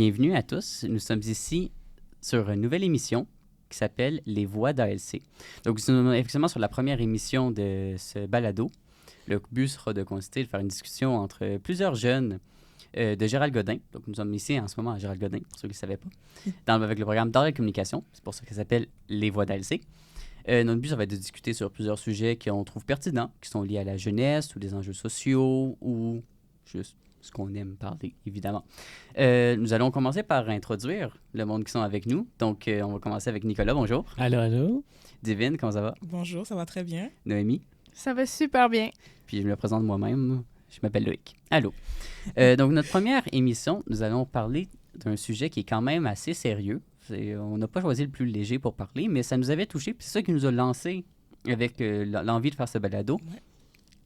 bienvenue à tous. Nous sommes ici sur une nouvelle émission qui s'appelle Les Voix d'ALC. Donc, nous sommes effectivement sur la première émission de ce balado. Le but sera de consister de faire une discussion entre plusieurs jeunes de Gérald Godin. Donc, nous sommes ici en ce moment à Gérald Godin, pour ceux qui ne savaient pas, avec le programme d'art et communication. C'est pour ça que ça s'appelle Les Voix d'ALC. Notre but, ça va être de discuter sur plusieurs sujets qu'on trouve pertinents, qui sont liés à la jeunesse ou des enjeux sociaux ou juste ce qu'on aime parler, évidemment. Nous allons commencer par introduire le monde qui sont avec nous. Donc, on va commencer avec Nicolas. Bonjour. Allô, allô. Divine, comment ça va? Bonjour, ça va très bien. Noémie. Ça va super bien. Puis, je me présente moi-même. Je m'appelle Loïc. Allô. Donc, notre première émission, nous allons parler d'un sujet qui est quand même assez sérieux. On n'a pas choisi le plus léger pour parler, mais ça nous avait touché. Puis c'est ça qui nous a lancé avec l'envie de faire ce balado. Ouais.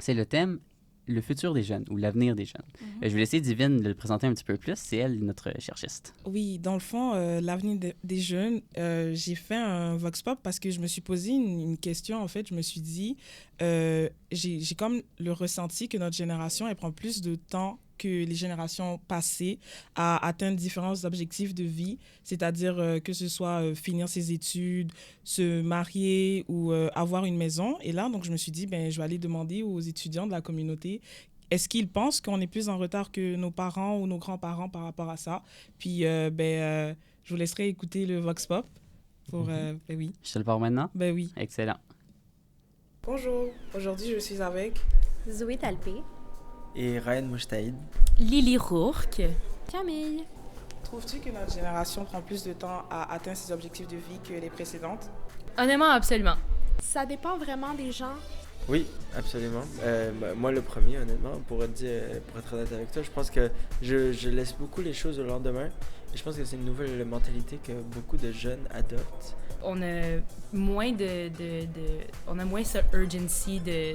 C'est le thème le futur des jeunes ou l'avenir des jeunes. Je vais laisser Divine le présenter un petit peu plus. C'est elle, notre cherchiste. Oui, dans le fond, l'avenir des jeunes, j'ai fait un vox pop parce que je me suis posé une question. En fait, je me suis dit, j'ai comme le ressenti que notre génération, elle prend plus de temps que les générations passées à atteindre différents objectifs de vie, c'est-à-dire que ce soit finir ses études, se marier ou avoir une maison. Et là, donc, je me suis dit, je vais aller demander aux étudiants de la communauté, est-ce qu'ils pensent qu'on est plus en retard que nos parents ou nos grands-parents par rapport à ça? Puis, je vous laisserai écouter le vox pop. Pour, oui. Je te le parle maintenant? Oui. Excellent. Bonjour, aujourd'hui je suis avec Zoé Talpé et Ryan Mouchtaïd. Lily Rourke. Camille. Trouves-tu que notre génération prend plus de temps à atteindre ses objectifs de vie que les précédentes? Honnêtement, absolument. Ça dépend vraiment des gens. Oui, absolument. Moi, le premier, honnêtement, pour être honnête avec toi, je pense que je laisse beaucoup les choses au lendemain. Et je pense que c'est une nouvelle mentalité que beaucoup de jeunes adoptent. On a moins on a moins cette urgency de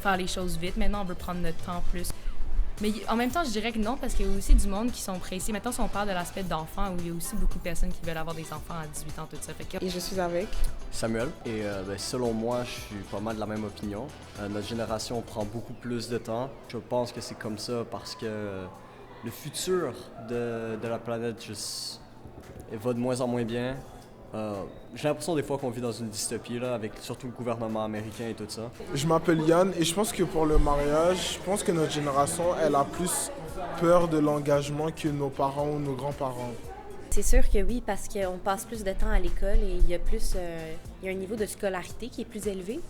faire les choses vite. Maintenant, on veut prendre notre temps plus. Mais en même temps, je dirais que non, parce qu'il y a aussi du monde qui sont pressés. Maintenant, si on parle de l'aspect d'enfants, où il y a aussi beaucoup de personnes qui veulent avoir des enfants à 18 ans, tout ça. Et je suis avec Samuel. Et selon moi, je suis pas mal de la même opinion. Notre génération prend beaucoup plus de temps. Je pense que c'est comme ça parce que le futur de la planète juste va de moins en moins bien. J'ai l'impression des fois qu'on vit dans une dystopie, là, avec surtout le gouvernement américain et tout ça. Je m'appelle Yann et je pense que pour le mariage, je pense que notre génération, elle a plus peur de l'engagement que nos parents ou nos grands-parents. C'est sûr que oui, parce qu'on passe plus de temps à l'école et il y a un niveau de scolarité qui est plus élevé.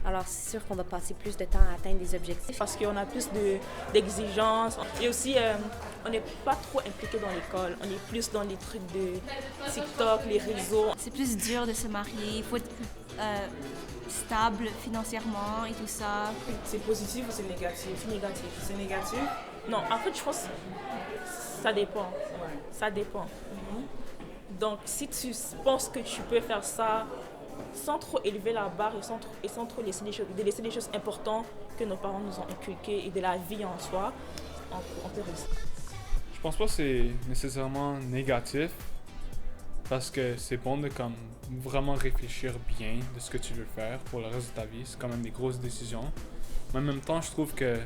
Alors, c'est sûr qu'on va passer plus de temps à atteindre des objectifs. Parce qu'on a plus d'exigences. Et aussi, on n'est pas trop impliqué dans l'école. On est plus dans les trucs de TikTok, les réseaux. C'est plus dur de se marier. Il faut être stable financièrement et tout ça. C'est positif ou c'est négatif? C'est négatif. C'est négatif? Non, en fait, je pense que ça dépend. Ouais. Ça dépend. Donc, si tu penses que tu peux faire ça sans trop élever la barre et sans trop laisser les choses importantes que nos parents nous ont inculquées et de la vie en soi, on peut réussir. Je pense pas que c'est nécessairement négatif parce que c'est bon de comme vraiment réfléchir bien de ce que tu veux faire pour le reste de ta vie. C'est quand même des grosses décisions. Mais en même temps, je trouve que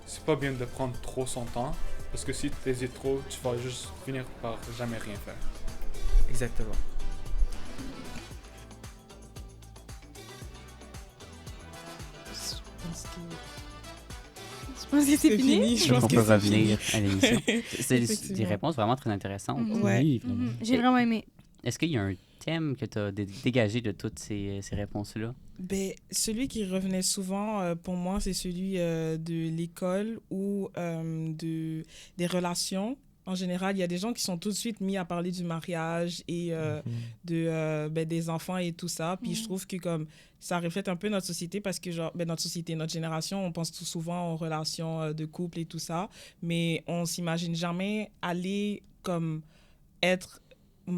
c'est pas bien de prendre trop son temps parce que si tu hésites trop, tu vas juste finir par jamais rien faire. Exactement. Je pense que c'est fini. Je pense qu'on que peut c'est revenir fini. à l'émission. C'est des Effectivement. réponses vraiment très intéressantes. Ouais. Oui, vraiment. J'ai vraiment aimé. Est-ce qu'il y a un thème que tu as dégagé de toutes ces réponses-là? Celui qui revenait souvent pour moi, c'est celui de l'école ou des relations. En général, il y a des gens qui sont tout de suite mis à parler du mariage et des enfants et tout ça. Puis je trouve que comme ça reflète un peu notre société parce que notre génération, on pense tout souvent aux relations de couple et tout ça, mais on s'imagine jamais aller comme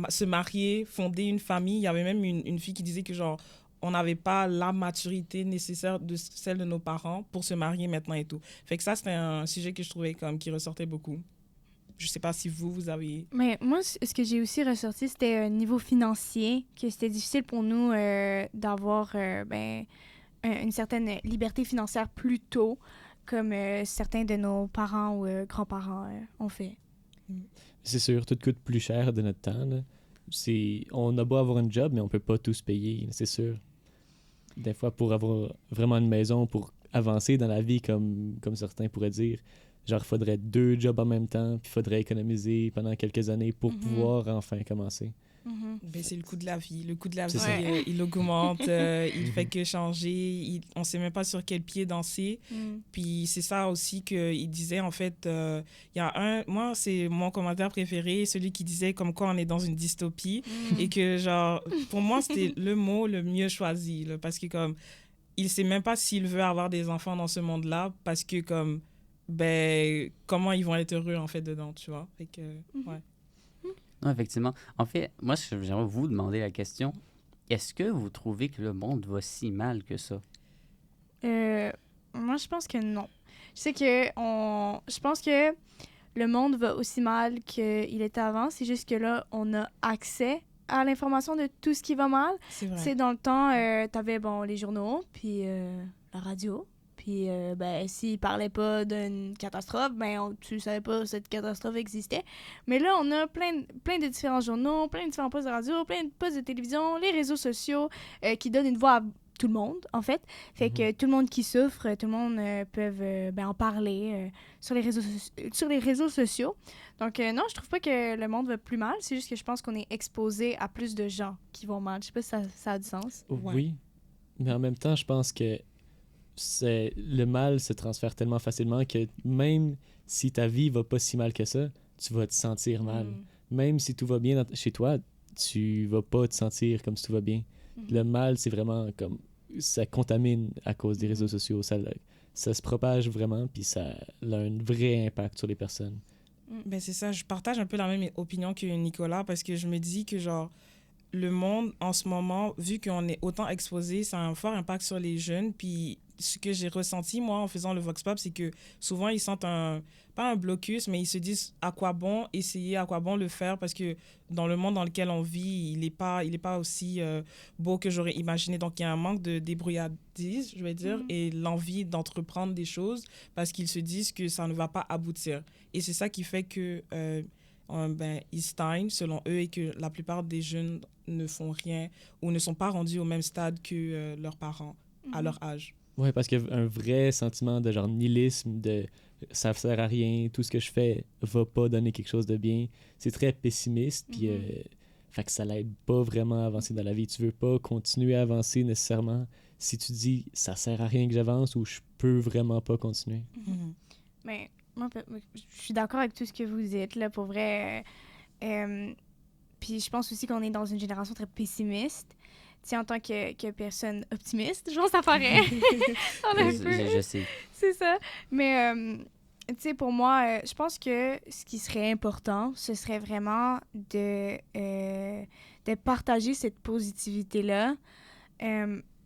se marier, fonder une famille. Il y avait même une fille qui disait que genre on n'avait pas la maturité nécessaire de celle de nos parents pour se marier maintenant et tout. Fait que ça, c'était un sujet que je trouvais comme qui ressortait beaucoup. Je sais pas si vous avez... Mais moi, ce que j'ai aussi ressorti, c'était un niveau financier, que c'était difficile pour nous d'avoir une certaine liberté financière plus tôt, comme certains de nos parents ou grands-parents ont fait. c'est sûr, tout coûte plus cher de notre temps. Là. On a beau avoir un job, mais on peut pas tous payer, c'est sûr. Des fois, pour avoir vraiment une maison, pour avancer dans la vie, comme certains pourraient dire, genre, il faudrait 2 jobs en même temps, puis il faudrait économiser pendant quelques années pour pouvoir enfin commencer. Ben, c'est le coût de la vie. Le coût de la C'est vie, ça. il augmente, il fait que changer. On ne sait même pas sur quel pied danser. Puis c'est ça aussi qu'il disait, en fait, il y a moi, c'est mon commentaire préféré, celui qui disait comme quoi on est dans une dystopie. Et que, genre, pour moi, c'était le mot le mieux choisi. Là, parce que, comme, il ne sait même pas s'il veut avoir des enfants dans ce monde-là. Parce que, comme, ben, comment ils vont être heureux, en fait, dedans, tu vois. Fait que, ouais. Non, effectivement. En fait, moi, j'aimerais vous demander la question. Est-ce que vous trouvez que le monde va si mal que ça? Moi, je pense que non. Je pense que le monde va aussi mal qu'il était avant. C'est juste que là, on a accès à l'information de tout ce qui va mal. C'est vrai. C'est dans le temps, t'avais, les journaux, puis la radio. Puis, s'ils parlaient pas d'une catastrophe, tu savais pas que cette catastrophe existait. Mais là, on a plein de différents journaux, plein de différents postes de radio, plein de postes de télévision, les réseaux sociaux qui donnent une voix à tout le monde, en fait. Fait que tout le monde qui souffre, tout le monde peut en parler sur les réseaux sociaux. Donc, non, je trouve pas que le monde va plus mal. C'est juste que je pense qu'on est exposé à plus de gens qui vont mal. Je sais pas si ça a du sens. Oui, mais en même temps, je pense que le mal se transfère tellement facilement que même si ta vie va pas si mal que ça, tu vas te sentir mal. Même si tout va bien chez toi, tu vas pas te sentir comme si tout va bien. Le mal, c'est vraiment comme... Ça contamine à cause des réseaux sociaux. Ça se propage vraiment, puis ça a un vrai impact sur les personnes. Ben c'est ça, je partage un peu la même opinion que Nicolas parce que je me dis que, genre, le monde, en ce moment, vu qu'on est autant exposé, ça a un fort impact sur les jeunes. Puis ce que j'ai ressenti, moi, en faisant le Vox Pop, c'est que souvent, ils sentent pas un blocus, mais ils se disent à quoi bon essayer, à quoi bon le faire, parce que dans le monde dans lequel on vit, il est pas aussi beau que j'aurais imaginé. Donc, il y a un manque de débrouillardise, je vais dire, et l'envie d'entreprendre des choses parce qu'ils se disent que ça ne va pas aboutir. Et c'est ça qui fait que... ils stagnent selon eux et que la plupart des jeunes ne font rien ou ne sont pas rendus au même stade que leurs parents à leur âge. Oui, parce qu'il y a un vrai sentiment de genre nihilisme, de ça ne sert à rien, tout ce que je fais va pas donner quelque chose de bien. C'est très pessimiste, puis fait que ça l'aide pas vraiment à avancer dans la vie. Tu veux pas continuer à avancer nécessairement si tu dis ça sert à rien que j'avance ou je peux vraiment pas continuer. Mais moi, je suis d'accord avec tout ce que vous dites, là, pour vrai. Puis je pense aussi qu'on est dans une génération très pessimiste. Tu sais, en tant que personne optimiste, je pense que ça paraît. Je sais. C'est ça. Mais, tu sais, pour moi, je pense que ce qui serait important, ce serait vraiment de partager cette positivité-là.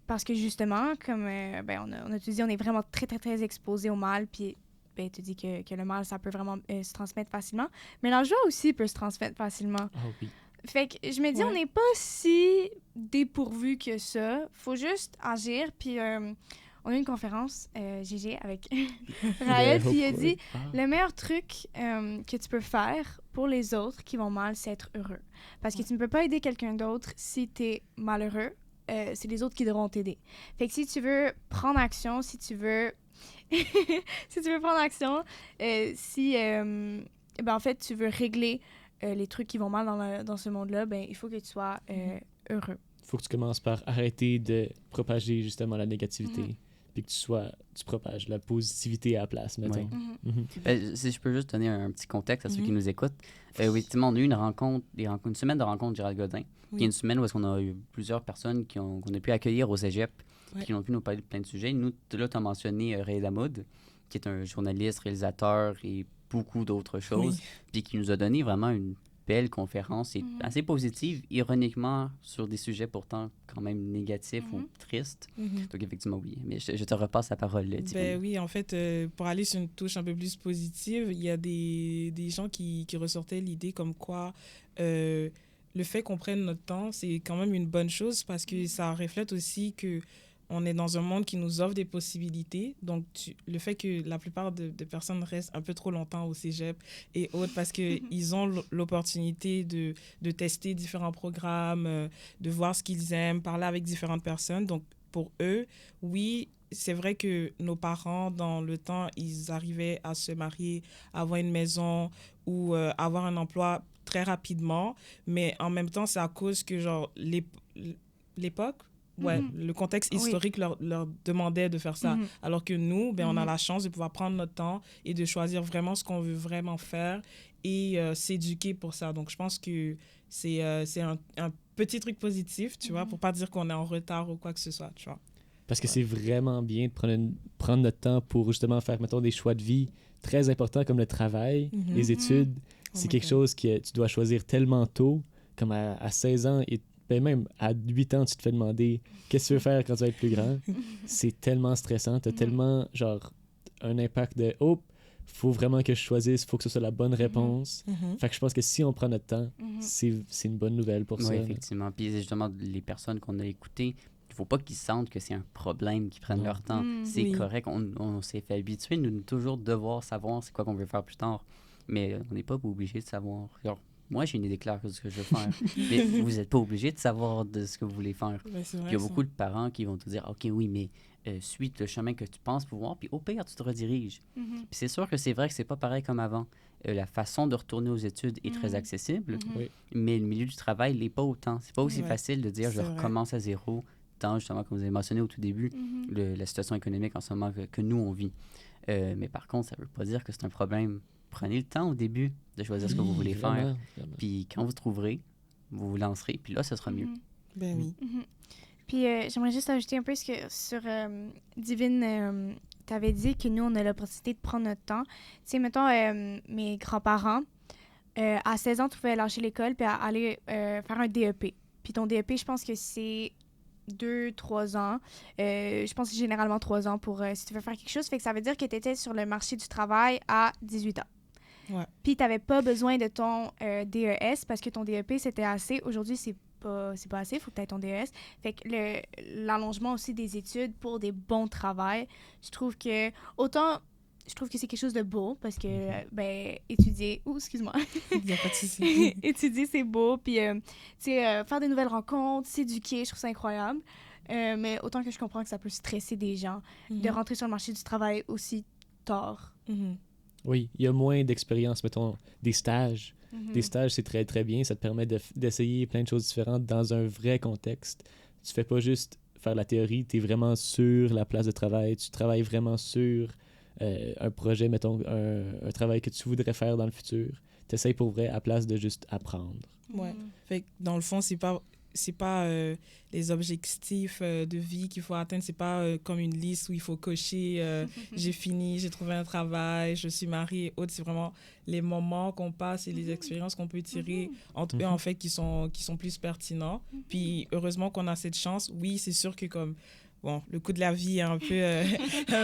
Parce que justement, comme on a tout dit, on est vraiment très, très, très exposé au mal. Puis, tu dis que le mal, ça peut vraiment se transmettre facilement. Mais la joie aussi peut se transmettre facilement. Ah oui. Fait que je me dis, on n'est pas si dépourvu que ça. Faut juste agir. Puis on a eu une conférence, GG, avec Raël, puis il a dit, le meilleur truc que tu peux faire pour les autres qui vont mal, c'est être heureux. Parce que tu ne peux pas aider quelqu'un d'autre si tu es malheureux. C'est les autres qui devront t'aider. Fait que si tu veux prendre action, si tu veux prendre action, en fait, tu veux régler les trucs qui vont mal dans ce monde-là, il faut que tu sois heureux. Il faut que tu commences par arrêter de propager justement la négativité, puis que tu propages la positivité à la place, mettons. Si je peux juste donner un petit contexte à ceux qui nous écoutent. Oui, on a eu une semaine de rencontre Gérald Godin, qui est une semaine où on a eu plusieurs personnes qu'on a pu accueillir au cégep, qui ont pu nous parler de plein de sujets. Nous, là, tu as mentionné Ray Damoud, qui est un journaliste, réalisateur et beaucoup d'autres choses, puis qui nous a donné vraiment une belle conférence et assez positive, ironiquement, sur des sujets pourtant quand même négatifs ou tristes. Donc, effectivement, oui. Mais je te repasse la parole, Tiffany. Oui, en fait, pour aller sur une touche un peu plus positive, il y a des gens qui ressortaient l'idée comme quoi le fait qu'on prenne notre temps, c'est quand même une bonne chose parce que ça reflète aussi que on est dans un monde qui nous offre des possibilités. Donc, le fait que la plupart de personnes restent un peu trop longtemps au cégep et autres parce qu'ils ont l'opportunité de tester différents programmes, de voir ce qu'ils aiment, parler avec différentes personnes. Donc, pour eux, oui, c'est vrai que nos parents, dans le temps, ils arrivaient à se marier, avoir une maison ou avoir un emploi très rapidement. Mais en même temps, c'est à cause que, genre, l'époque, le contexte historique leur demandait de faire ça. Alors que nous, on a la chance de pouvoir prendre notre temps et de choisir vraiment ce qu'on veut vraiment faire et s'éduquer pour ça. Donc, je pense que c'est un petit truc positif, tu vois, pour pas dire qu'on est en retard ou quoi que ce soit, tu vois. Parce que c'est vraiment bien de prendre notre temps pour justement faire, mettons, des choix de vie très importants comme le travail, les études. C'est quelque chose que tu dois choisir tellement tôt, comme à 16 ans, et même à 8 ans, tu te fais demander qu'est-ce que tu veux faire quand tu vas être plus grand. C'est tellement stressant. Tu as tellement, genre, un impact de « Oh, faut vraiment que je choisisse, faut que ce soit la bonne réponse. » Fait que je pense que si on prend notre temps, c'est une bonne nouvelle pour ça. Oui, effectivement. Puis justement, les personnes qu'on a écoutées, il ne faut pas qu'ils sentent que c'est un problème qu'ils prennent leur temps. C'est correct. On s'est fait habituer de toujours devoir savoir c'est quoi qu'on veut faire plus tard. Mais on n'est pas obligé de savoir. Alors, moi, j'ai une idée claire de ce que je veux faire. Mais vous n'êtes pas obligé de savoir de ce que vous voulez faire. Ouais, puis il y a beaucoup de parents qui vont te dire « OK, oui, mais suis le chemin que tu penses pouvoir, puis au pire, tu te rediriges. Puis c'est sûr que c'est vrai que c'est pas pareil comme avant. La façon de retourner aux études est très accessible, mais le milieu du travail l'est pas autant. C'est pas aussi facile de dire « Je recommence à zéro », tant justement, comme vous avez mentionné au tout début, la situation économique en ce moment que nous, on vit. Mais par contre, ça veut pas dire que c'est un problème. Prenez le temps au début de choisir ce que vous voulez faire. Puis quand vous trouverez, vous vous lancerez. Puis là, ce sera mieux. Ben oui. Puis j'aimerais juste ajouter un peu ce que sur Divine, tu avais dit que nous, on a l'opportunité de prendre notre temps. Tu sais, mettons, mes grands-parents, à 16 ans, tu pouvais lâcher l'école puis aller faire un DEP. Puis ton DEP, je pense que c'est 2-3 ans. Je pense que c'est généralement 3 ans pour si tu veux faire quelque chose. Fait que ça veut dire que tu étais sur le marché du travail à 18 ans. Ouais. Puis tu n'avais pas besoin de ton DES parce que ton DEP, c'était assez. Aujourd'hui, c'est pas assez. Il faut que tu aies ton DES. Fait que l'allongement aussi des études pour des bons travails, je trouve que c'est quelque chose de beau parce que, étudier... excuse-moi. Il n'y a pas de souci. Étudier, c'est beau. Puis, faire des nouvelles rencontres, s'éduquer, je trouve ça incroyable. Mais autant que je comprends que ça peut stresser des gens de rentrer sur le marché du travail aussi tard. Oui, il y a moins d'expérience, mettons, des stages. Des stages, c'est très, très bien. Ça te permet d'essayer plein de choses différentes dans un vrai contexte. Tu fais pas juste faire la théorie, tu es vraiment sur la place de travail. Tu travailles vraiment sur un projet, mettons, un travail que tu voudrais faire dans le futur. Tu essaies pour vrai à place de juste apprendre. Ouais. Fait que dans le fond, c'est pas les objectifs de vie qu'il faut atteindre, c'est pas comme une liste où il faut cocher j'ai fini, j'ai trouvé un travail, je suis mariée et autres. C'est vraiment les moments qu'on passe et les expériences qu'on peut tirer entre eux, en fait, qui sont plus pertinents. Puis heureusement qu'on a cette chance. Oui, c'est sûr que comme le coût de la vie est un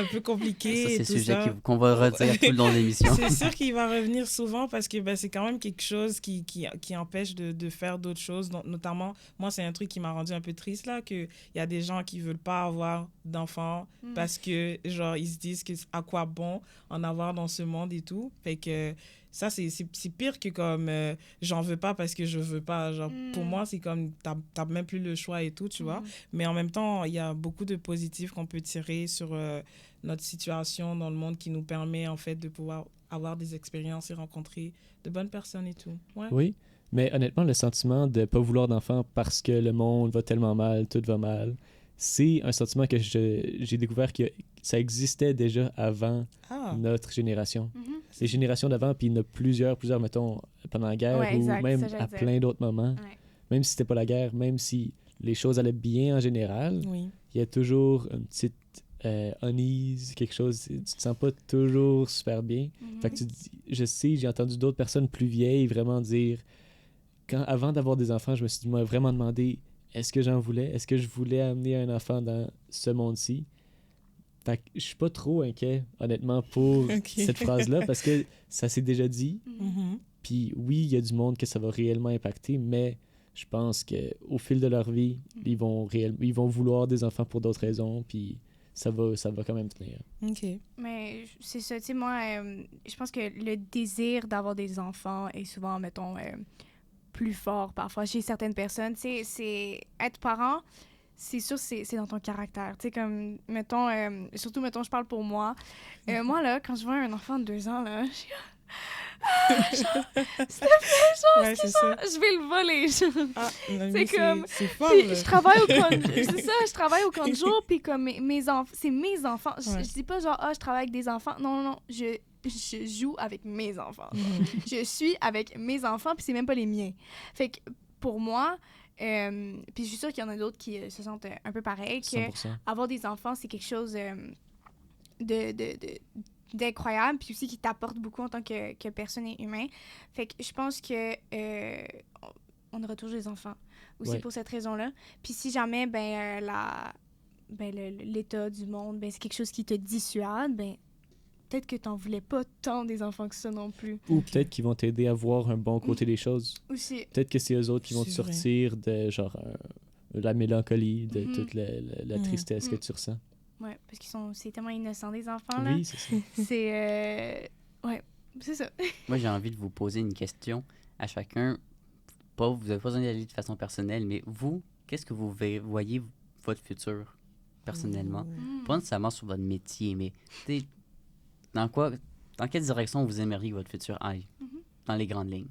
peu compliqué. Ça, c'est et le tout sujet ça. qu'on va redire tout le long de l'émission. C'est sûr qu'il va revenir souvent parce que c'est quand même quelque chose qui empêche de faire d'autres choses. Donc, notamment, moi, c'est un truc qui m'a rendu un peu triste, là, qu'il y a des gens qui ne veulent pas avoir d'enfants parce que, genre, ils se disent à quoi bon en avoir dans ce monde et tout. Fait que ça, c'est pire que comme j'en veux pas parce que je veux pas. Genre, pour moi, c'est comme t'as même plus le choix et tout, tu vois. Mais en même temps, il y a beaucoup de positifs qu'on peut tirer sur notre situation dans le monde qui nous permet, en fait, de pouvoir avoir des expériences et rencontrer de bonnes personnes et tout. Ouais. Oui, mais honnêtement, le sentiment de pas vouloir d'enfant parce que le monde va tellement mal, tout va mal, c'est un sentiment que j'ai découvert que ça existait déjà avant notre génération. Les générations d'avant, puis il y en a plusieurs, mettons, pendant la guerre ou même à plein d'autres moments. Même si c'était pas la guerre, même si les choses allaient bien en général, il y a toujours une petite unease, quelque chose, tu te sens pas toujours super bien. Fait que j'ai entendu d'autres personnes plus vieilles vraiment dire, avant d'avoir des enfants, je me suis vraiment demandé, est-ce que j'en voulais? Est-ce que je voulais amener un enfant dans ce monde-ci? Fait que je suis pas trop inquiet, honnêtement, pour cette phrase-là, parce que ça s'est déjà dit. Puis oui, il y a du monde que ça va réellement impacter, mais je pense qu'au fil de leur vie, ils vont vouloir des enfants pour d'autres raisons, puis ça va quand même tenir. OK. Mais c'est ça, tu sais, moi, je pense que le désir d'avoir des enfants est souvent, mettons, plus fort parfois chez certaines personnes. Tu sais, c'est être parent, c'est sûr, c'est dans ton caractère. Tu sais, comme, mettons, surtout, mettons, je parle pour moi. Moi, là, quand je vois un enfant de 2 ans, là, je suis Ouais, c'est ça. je vais le voler. C'est comme... C'est fort, Puis, là. je travaille au camp c'est ça, je travaille au camp de jour, puis comme mes enfants, c'est mes enfants. Ouais. Je dis pas genre, je travaille avec des enfants. Non, non, non, je joue avec mes enfants. Je suis avec mes enfants, puis c'est même pas les miens. Fait que pour moi, puis je suis sûre qu'il y en a d'autres qui se sentent un peu pareil, que 100%. avoir des enfants, c'est quelque chose d'incroyable, puis aussi qui t'apporte beaucoup en tant que personne et humain. Fait que je pense que on aura toujours des enfants aussi pour cette raison-là. Puis si jamais l'état du monde, c'est quelque chose qui te dissuade, peut-être que t'en voulais pas tant des enfants que ça non plus. Ou peut-être qu'ils vont t'aider à voir un bon côté des choses. Aussi. Peut-être que c'est eux autres qui vont te C'est vrai. sortir de genre la mélancolie, de toute la tristesse que tu ressens. Ouais, parce c'est tellement innocent des enfants, là. Oui, c'est ça. C'est... ouais, c'est ça. Moi, j'ai envie de vous poser une question à chacun. Vous n'avez pas besoin d'y aller de façon personnelle, mais vous, qu'est-ce que vous voyez votre futur personnellement? Pas nécessairement sur votre métier, mais dans quelle direction vous aimeriez que votre futur aille? Dans les grandes lignes.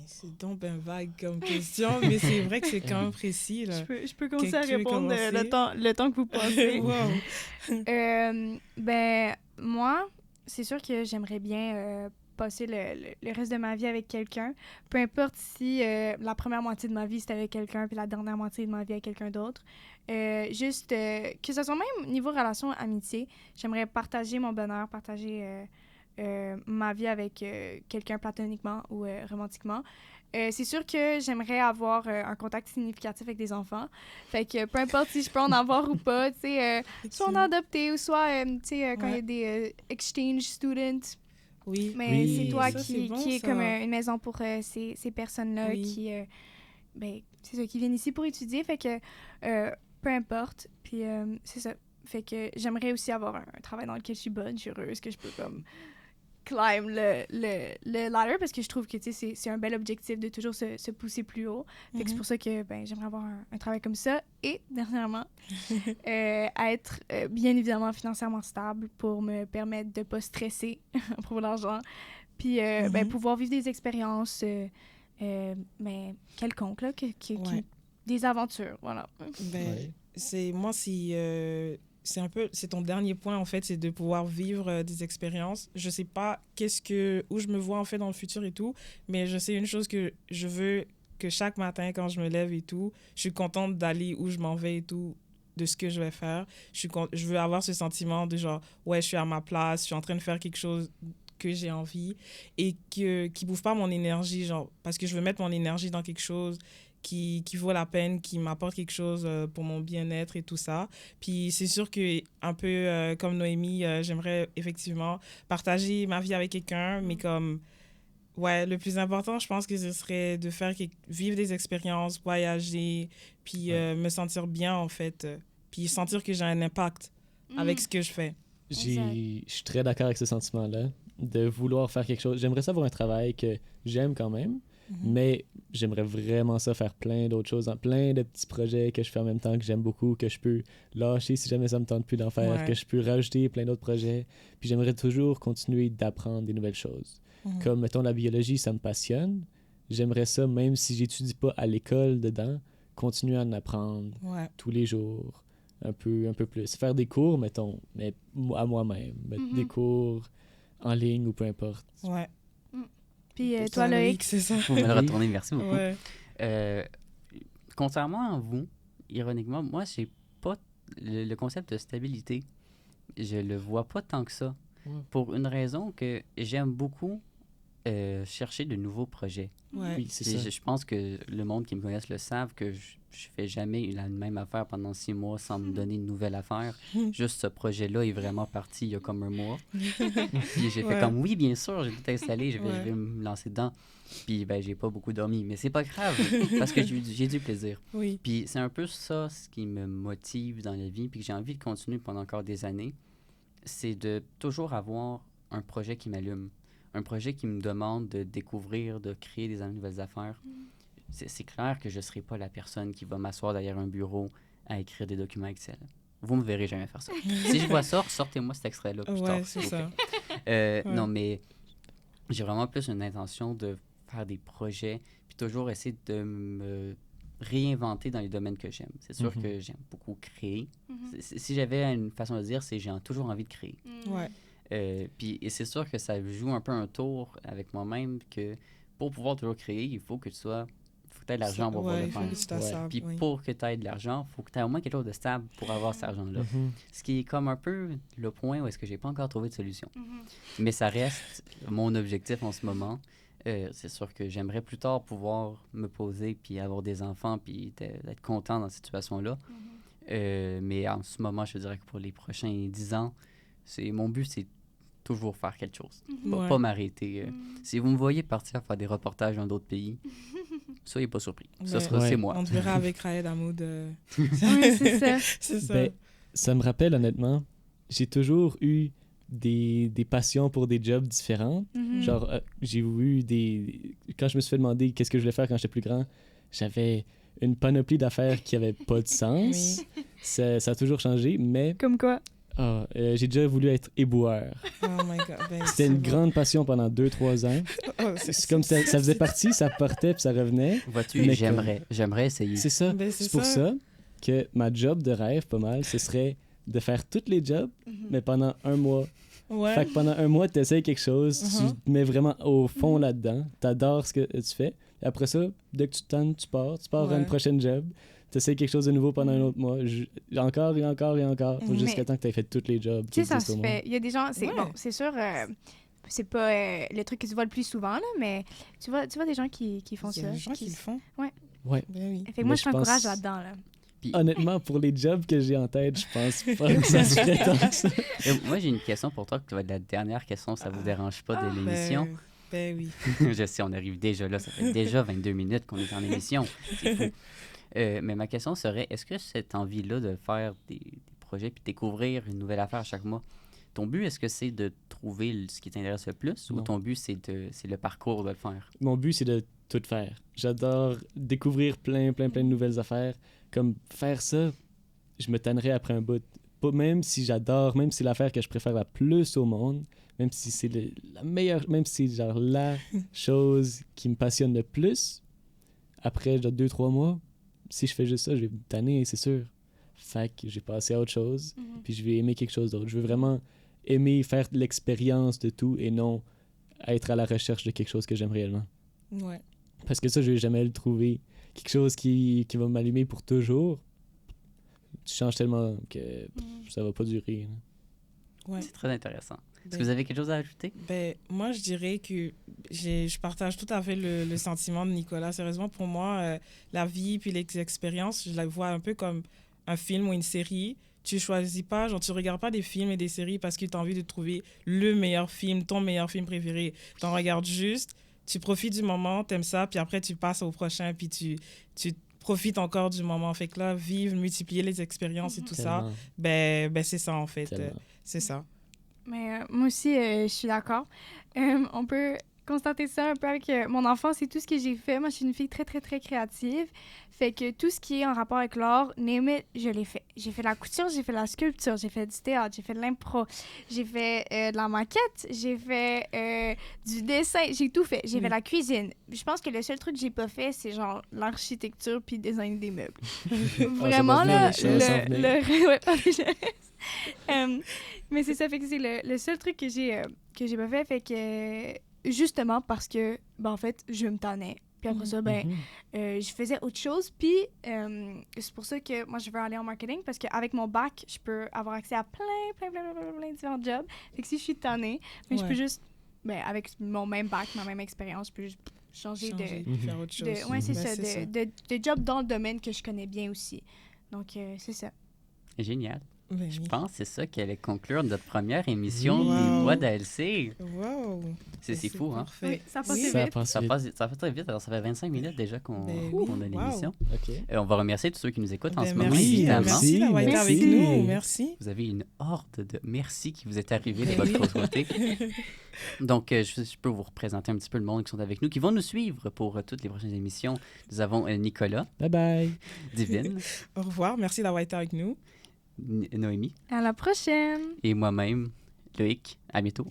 C'est donc ben vague comme question, mais c'est vrai que c'est quand même précis, là. Je peux commencer à Qui veut répondre commencer? le temps que vous pensez. Wow. Moi, c'est sûr que j'aimerais bien passer le reste de ma vie avec quelqu'un. Peu importe si la première moitié de ma vie, c'était avec quelqu'un, puis la dernière moitié de ma vie avec quelqu'un d'autre. Juste que ce soit même niveau relation, amitié, j'aimerais partager mon bonheur, partager ma vie avec quelqu'un platoniquement ou romantiquement. C'est sûr que j'aimerais avoir un contact significatif avec des enfants. Fait que peu importe si je peux en avoir ou pas, tu sais, soit en adopter ou soit, tu sais, quand il y a des exchange students. Oui. Mais c'est toi Ça, qui bon, est ça. comme une maison pour ces personnes-là Oui. qui, c'est ça, qui viennent ici pour étudier. Fait que peu importe. Puis c'est ça. Fait que j'aimerais aussi avoir un travail dans lequel je suis bonne, je suis heureuse, que je peux comme climb le ladder parce que je trouve que c'est un bel objectif de toujours se pousser plus haut. Fait que c'est pour ça que j'aimerais avoir un travail comme ça. Et dernièrement, être bien évidemment financièrement stable pour me permettre de ne pas stresser à propos de l'argent. Puis pouvoir vivre des expériences quelconques, là, des aventures. Voilà. C'est moi si c'est ton dernier point en fait, c'est de pouvoir vivre des expériences. Je sais pas où je me vois en fait dans le futur et tout, mais je sais une chose que je veux que chaque matin quand je me lève et tout, je suis contente d'aller où je m'en vais et tout, de ce que je vais faire. Je veux avoir ce sentiment de genre ouais, je suis à ma place, je suis en train de faire quelque chose que j'ai envie et qui bouffe pas mon énergie, genre parce que je veux mettre mon énergie dans quelque chose qui vaut la peine, qui m'apporte quelque chose pour mon bien-être et tout ça. Puis c'est sûr que un peu comme Noémie, j'aimerais effectivement partager ma vie avec quelqu'un, mais comme ouais, le plus important, je pense que ce serait de vivre des expériences, voyager, puis me sentir bien en fait, puis sentir que j'ai un impact avec ce que je fais. Je suis très d'accord avec ce sentiment-là, de vouloir faire quelque chose. J'aimerais ça avoir un travail que j'aime quand même, mais j'aimerais vraiment ça faire plein d'autres choses, plein de petits projets que je fais en même temps, que j'aime beaucoup, que je peux lâcher si jamais ça me tente plus d'en faire, que je peux rajouter plein d'autres projets. Puis j'aimerais toujours continuer d'apprendre des nouvelles choses. Comme, mettons, la biologie, ça me passionne. J'aimerais ça, même si j'étudie pas à l'école dedans, continuer à en apprendre tous les jours, un peu plus. Faire des cours, mettons, mais à moi-même. Des cours en ligne ou peu importe. Ouais. Puis toi, Loïc, c'est ça. Vous me le retournez, merci beaucoup. Ouais. Contrairement à vous, ironiquement, moi, j'ai pas le concept de stabilité. Je le vois pas tant que ça. Pour une raison que j'aime beaucoup chercher de nouveaux projets. Ouais. Oui, c'est Puis ça. je pense que le monde qui me connaisse le savent que je fais jamais la même affaire pendant 6 mois sans me donner une nouvelle affaire. Juste ce projet-là est vraiment parti il y a comme un mois. Puis j'ai fait Ouais. comme, oui, bien sûr, j'ai tout installé, je Ouais. vais me lancer dedans. Puis ben, j'ai pas beaucoup dormi, mais c'est pas grave, parce que j'ai du plaisir. Oui. Puis c'est un peu ça ce qui me motive dans la vie, puis que j'ai envie de continuer pendant encore des années, c'est de toujours avoir un projet qui m'allume, un projet qui me demande de découvrir, de créer des nouvelles affaires. C'est clair que je ne serai pas la personne qui va m'asseoir derrière un bureau à écrire des documents Excel. Vous me verrez jamais faire ça. Si je vois ça, sortez-moi cet extrait-là plus tard. Ouais, c'est s'il vous ça. plaît. Ouais. Non, mais j'ai vraiment plus une intention de faire des projets, puis toujours essayer de me réinventer dans les domaines que j'aime. C'est sûr Mhm. que j'aime beaucoup créer. Mhm. Si j'avais une façon de dire, c'est j'ai toujours envie de créer. Ouais. Et c'est sûr que ça joue un peu un tour avec moi-même que pour pouvoir toujours créer, il faut que tu aies de l'argent pour pouvoir Ouais, le il faut faire. que tu t'assables, Puis oui. pour que tu aies de l'argent, il faut que tu aies au moins quelque chose de stable pour avoir cet argent-là. Mhm. Ce qui est comme un peu le point où est-ce que j'ai pas encore trouvé de solution. Mhm. Mais ça reste mon objectif en ce moment. C'est sûr que j'aimerais plus tard pouvoir me poser puis avoir des enfants puis d'être content dans cette situation-là. Mais en ce moment, je dirais que pour les prochains 10 ans, mon but, c'est toujours faire quelque chose. Ouais. Pas m'arrêter. Si vous me voyez partir faire des reportages dans d'autres pays, soyez pas surpris. Ça Ben, sera, c'est moi. On te verra avec Raed Hamoud. Oui, c'est ça. C'est ça. Ben, ça me rappelle honnêtement, j'ai toujours eu des passions pour des jobs différents. Mhm. Genre, j'ai eu quand je me suis fait demander qu'est-ce que je voulais faire quand j'étais plus grand, j'avais une panoplie d'affaires qui n'avaient pas de sens. Oui. Ça a toujours changé, mais Comme quoi? j'ai déjà voulu être éboueur. Oh my God. Ben, C'était c'est une bon. grande passion pendant 2-3 ans. Oh, C'est comme ça faisait partie, ça partait puis ça revenait. Vois-tu, Mais j'aimerais essayer. C'est ça. Ben, C'est pour ça que ma job de rêve, pas mal, ce serait de faire tous les jobs, mais pendant un mois. Ouais. Fait que pendant un mois, tu essaies quelque chose, Mhm. tu te mets vraiment au fond là-dedans, tu adores ce que tu fais. Et après ça, dès que tu te tannes, tu pars à Ouais. une prochaine job, tu essaies quelque chose de nouveau pendant un autre mois, encore et encore et encore, Mhm. jusqu'à Mais- temps que tu aies fait tous les jobs qui Tu sais, ça existent se au monde. fait. Il y a des gens, c'est Ouais. bon, c'est sûr, c'est pas le truc que tu vois le plus souvent, là, mais tu vois des gens qui font Il y ça. a des gens qui le font. Ouais. Ouais. Ben oui. Fait que moi, Mais je je pense- t'encourage là-dedans, là. Honnêtement, pour les jobs que j'ai en tête, je pense pas que ça se ferait tant que ça. Moi, j'ai une question pour toi, qui va être la dernière question, si ça vous dérange pas, de Ben, l'émission. ben oui. Je sais, on arrive déjà là. Ça fait déjà 22 minutes qu'on est en émission. C'est fou. Mais ma question serait, est-ce que cette envie-là de faire des projets puis découvrir une nouvelle affaire à chaque mois, ton but, est-ce que c'est de trouver ce qui t'intéresse le plus ou Non. ton but, c'est le parcours de le faire? Mon but, c'est de tout faire. J'adore découvrir plein de nouvelles affaires. Comme faire ça, je me tannerais après un bout. Pas, même si j'adore, même si c'est l'affaire que je préfère la plus au monde, même si c'est la meilleure, même si c'est genre la chose qui me passionne le plus, après 2-3 mois, si je fais juste ça, je vais me tanner, c'est sûr. Fait que j'ai passé à autre chose, puis je vais aimer quelque chose d'autre. Je veux vraiment aimer faire l'expérience de tout et non être à la recherche de quelque chose que j'aime réellement. Ouais. Parce que ça, je vais jamais le trouver. Quelque chose qui va m'allumer pour toujours. Tu changes tellement que ça va pas durer. Là. Ouais. C'est très intéressant. Est-ce que Ben- vous avez quelque chose à ajouter? Ben, moi, je dirais que je partage tout à fait le sentiment de Nicolas. Sérieusement, pour moi, la vie puis les expériences, je la vois un peu comme un film ou une série. Tu choisis pas, genre, tu regardes pas des films et des séries parce que tu as envie de trouver le meilleur film, ton meilleur film préféré. Tu en regardes juste, tu profites du moment, t'aimes ça, puis après, tu passes au prochain, puis tu profites encore du moment. Fait que là, vivre, multiplier les expériences et tout ça, Tellement. ben c'est ça, en fait. Tellement. C'est ça. Mais moi aussi, je suis d'accord. On peut constater ça un peu avec mon enfance et tout ce que j'ai fait. Moi, je suis une fille très, très, très créative. Fait que tout ce qui est en rapport avec l'art, name it, je l'ai fait. J'ai fait la couture, j'ai fait la sculpture, j'ai fait du théâtre, j'ai fait de l'impro, j'ai fait de la maquette, j'ai fait du dessin, j'ai tout fait. J'ai fait la cuisine. Je pense que le seul truc que j'ai pas fait, c'est genre l'architecture puis le design des meubles. Vraiment, là, ouais, pas déjà. Mais c'est ça, fait que c'est le seul truc que j'ai pas fait, fait que justement parce que, ben en fait, je me tannais. Puis après ça, ben, je faisais autre chose. Puis c'est pour ça que moi, je veux aller en marketing parce qu'avec mon bac, je peux avoir accès à plein de différents jobs. Fait que si je suis tannée, mais je Ouais. peux juste ben, avec mon même bac, ma même expérience, je peux juste changer faire autre chose. ouais, c'est Ben, ça, c'est ça. de job dans le domaine que je connais bien aussi. Donc, c'est ça. Génial. Ben Je oui. pense que c'est ça qui allait conclure notre première émission Wow. des Voix d'ALC. Wow. C'est fou, hein? parfait. Oui, ça passe Oui. vite. Ça passe Ça vite. passe très vite. Alors, ça fait 25 minutes déjà qu'on Ben qu'on oui. a Wow. l'émission. OK. On va remercier tous ceux qui nous écoutent en Ben, ce moment, merci, évidemment. merci d'avoir été avec Merci. nous. Merci. Vous avez une horde de merci qui vous est arrivé de Ben votre oui. côté. Donc, je peux vous représenter un petit peu le monde qui sont avec nous, qui vont nous suivre pour toutes les prochaines émissions. Nous avons Nicolas, Bye bye. Divine, Au revoir. Merci d'avoir été avec nous. Noémie À la prochaine! et moi-même, Loïc. À bientôt.